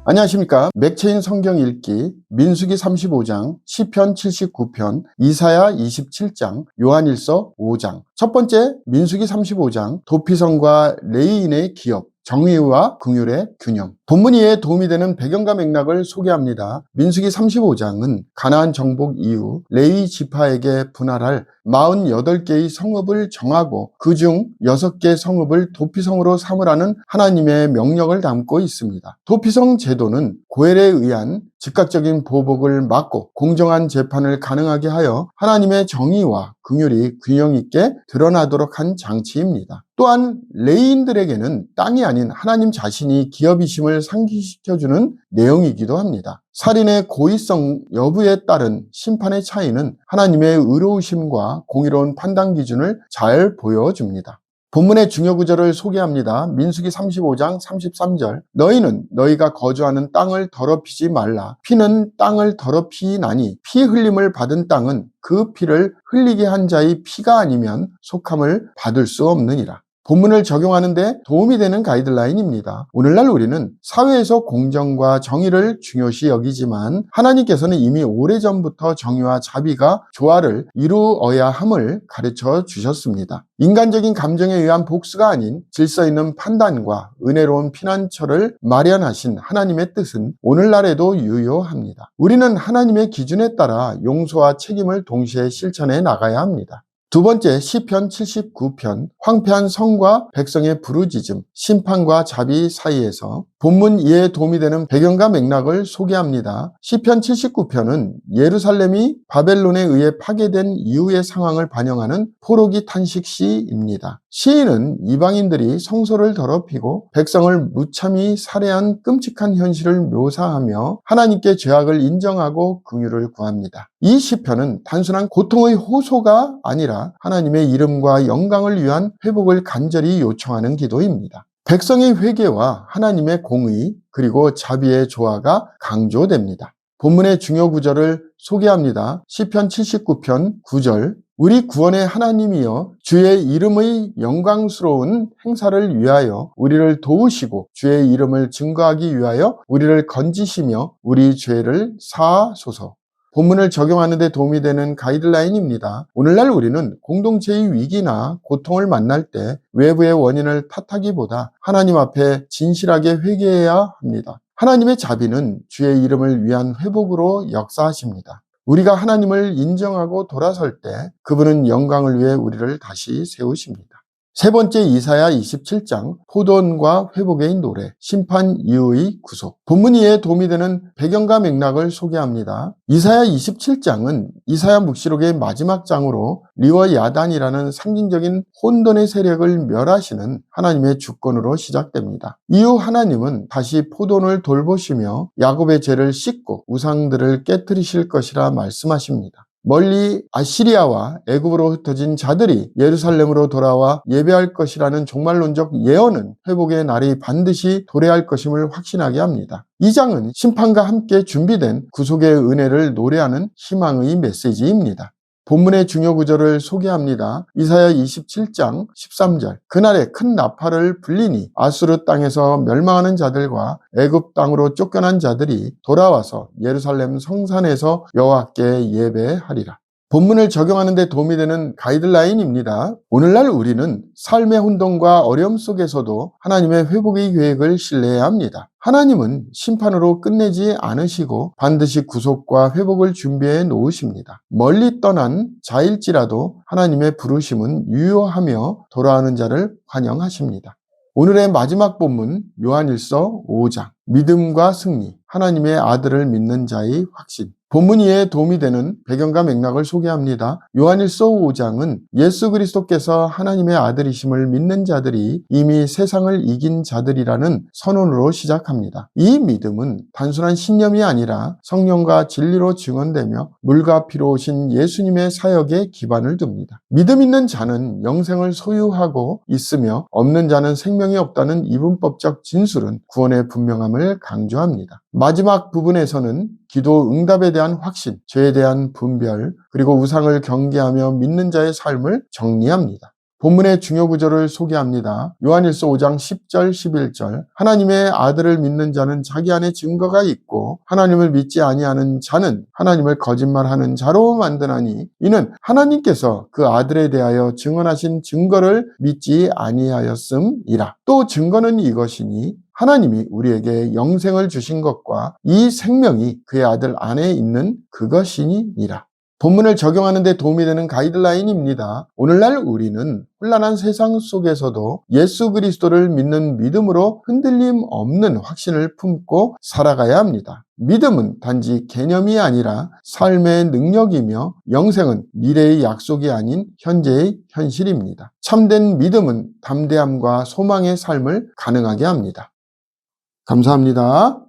안녕하십니까. 맥체인 성경 읽기 민수기 35장, 시편 79편, 이사야 27장, 요한일서 5장. 첫 번째 민수기 35장, 도피성과 레위인의 기업, 정의와 긍휼의 균형. 본문 이해에 도움이 되는 배경과 맥락을 소개합니다. 민수기 35장은 가나안 정복 이후 레위 지파에게 분할할 48개의 성읍을 정하고 그중 6개 성읍을 도피성으로 삼으라는 하나님의 명령을 담고 있습니다. 도피성 제도는 고엘에 의한 즉각적인 보복을 막고 공정한 재판을 가능하게 하여 하나님의 정의와 긍휼이 균형 있게 드러나도록 한 장치입니다. 또한 레위인들에게는 땅이 아닌 하나님 자신이 기업이심을 상기시켜주는 내용이기도 합니다. 살인의 고의성 여부에 따른 심판의 차이는 하나님의 의로우심과 공의로운 판단 기준을 잘 보여줍니다. 본문의 중요 구절을 소개합니다. 민수기 35장 33절. 너희는 너희가 거주하는 땅을 더럽히지 말라. 피는 땅을 더럽히나니 피 흘림을 받은 땅은 그 피를 흘리게 한 자의 피가 아니면 속함을 받을 수 없느니라. 본문을 적용하는 데 도움이 되는 가이드라인입니다. 오늘날 우리는 사회에서 공정과 정의를 중요시 여기지만 하나님께서는 이미 오래전부터 정의와 자비가 조화를 이루어야 함을 가르쳐 주셨습니다. 인간적인 감정에 의한 복수가 아닌 질서 있는 판단과 은혜로운 피난처를 마련하신 하나님의 뜻은 오늘날에도 유효합니다. 우리는 하나님의 기준에 따라 용서와 책임을 동시에 실천해 나가야 합니다. 두 번째, 시편 79편, 황폐한 성과 백성의 부르짖음, 심판과 자비 사이에서 본문 이해에 도움이 되는 배경과 맥락을 소개합니다. 시편 79편은 예루살렘이 바벨론에 의해 파괴된 이후의 상황을 반영하는 포로기 탄식시입니다. 시인은 이방인들이 성소를 더럽히고 백성을 무참히 살해한 끔찍한 현실을 묘사하며 하나님께 죄악을 인정하고 긍휼을 구합니다. 이 시편은 단순한 고통의 호소가 아니라 하나님의 이름과 영광을 위한 회복을 간절히 요청하는 기도입니다. 백성의 회개와 하나님의 공의 그리고 자비의 조화가 강조됩니다. 본문의 중요 구절을 소개합니다. 시편 79편 9절. 우리 구원의 하나님이여 주의 이름의 영광스러운 행사를 위하여 우리를 도우시고 주의 이름을 증거하기 위하여 우리를 건지시며 우리 죄를 사하소서. 본문을 적용하는 데 도움이 되는 가이드라인입니다. 오늘날 우리는 공동체의 위기나 고통을 만날 때 외부의 원인을 탓하기보다 하나님 앞에 진실하게 회개해야 합니다. 하나님의 자비는 주의 이름을 위한 회복으로 역사하십니다. 우리가 하나님을 인정하고 돌아설 때 그분은 영광을 위해 우리를 다시 세우십니다. 세 번째, 이사야 27장, 포도원과 회복의 노래, 심판 이후의 구속. 본문 이해에 도움이 되는 배경과 맥락을 소개합니다. 이사야 27장은 이사야 묵시록의 마지막 장으로 리워 야단이라는 상징적인 혼돈의 세력을 멸하시는 하나님의 주권으로 시작됩니다. 이후 하나님은 다시 포도원을 돌보시며 야곱의 죄를 씻고 우상들을 깨뜨리실 것이라 말씀하십니다. 멀리 아시리아와 애굽으로 흩어진 자들이 예루살렘으로 돌아와 예배할 것이라는 종말론적 예언은 회복의 날이 반드시 도래할 것임을 확신하게 합니다. 이 장은 심판과 함께 준비된 구속의 은혜를 노래하는 희망의 메시지입니다. 본문의 중요 구절을 소개합니다. 이사야 27장 13절. 그날에 큰 나팔을 불리니 아수르 땅에서 멸망하는 자들과 애굽 땅으로 쫓겨난 자들이 돌아와서 예루살렘 성산에서 여호와께 예배하리라. 본문을 적용하는 데 도움이 되는 가이드라인입니다. 오늘날 우리는 삶의 혼돈과 어려움 속에서도 하나님의 회복의 계획을 신뢰해야 합니다. 하나님은 심판으로 끝내지 않으시고 반드시 구속과 회복을 준비해 놓으십니다. 멀리 떠난 자일지라도 하나님의 부르심은 유효하며 돌아오는 자를 환영하십니다. 오늘의 마지막 본문 요한일서 5장, 믿음과 승리, 하나님의 아들을 믿는 자의 확신. 본문 이해에 도움이 되는 배경과 맥락을 소개합니다. 요한일서 5장은 예수 그리스도께서 하나님의 아들이심을 믿는 자들이 이미 세상을 이긴 자들이라는 선언으로 시작합니다. 이 믿음은 단순한 신념이 아니라 성령과 진리로 증언되며 물과 피로 오신 예수님의 사역에 기반을 둡니다. 믿음 있는 자는 영생을 소유하고 있으며 없는 자는 생명이 없다는 이분법적 진술은 구원의 분명함을 강조합니다. 마지막 부분에서는 기도 응답에 대한 확신, 죄에 대한 분별, 그리고 우상을 경계하며 믿는 자의 삶을 정리합니다. 본문의 중요 구절을 소개합니다. 요한일서 5장 10절 11절 하나님의 아들을 믿는 자는 자기 안에 증거가 있고 하나님을 믿지 아니하는 자는 하나님을 거짓말하는 자로 만드나니 이는 하나님께서 그 아들에 대하여 증언하신 증거를 믿지 아니하였음이라. 또 증거는 이것이니 하나님이 우리에게 영생을 주신 것과 이 생명이 그의 아들 안에 있는 그것이니라. 본문을 적용하는 데 도움이 되는 가이드라인입니다. 오늘날 우리는 혼란한 세상 속에서도 예수 그리스도를 믿는 믿음으로 흔들림 없는 확신을 품고 살아가야 합니다. 믿음은 단지 개념이 아니라 삶의 능력이며 영생은 미래의 약속이 아닌 현재의 현실입니다. 참된 믿음은 담대함과 소망의 삶을 가능하게 합니다. 감사합니다.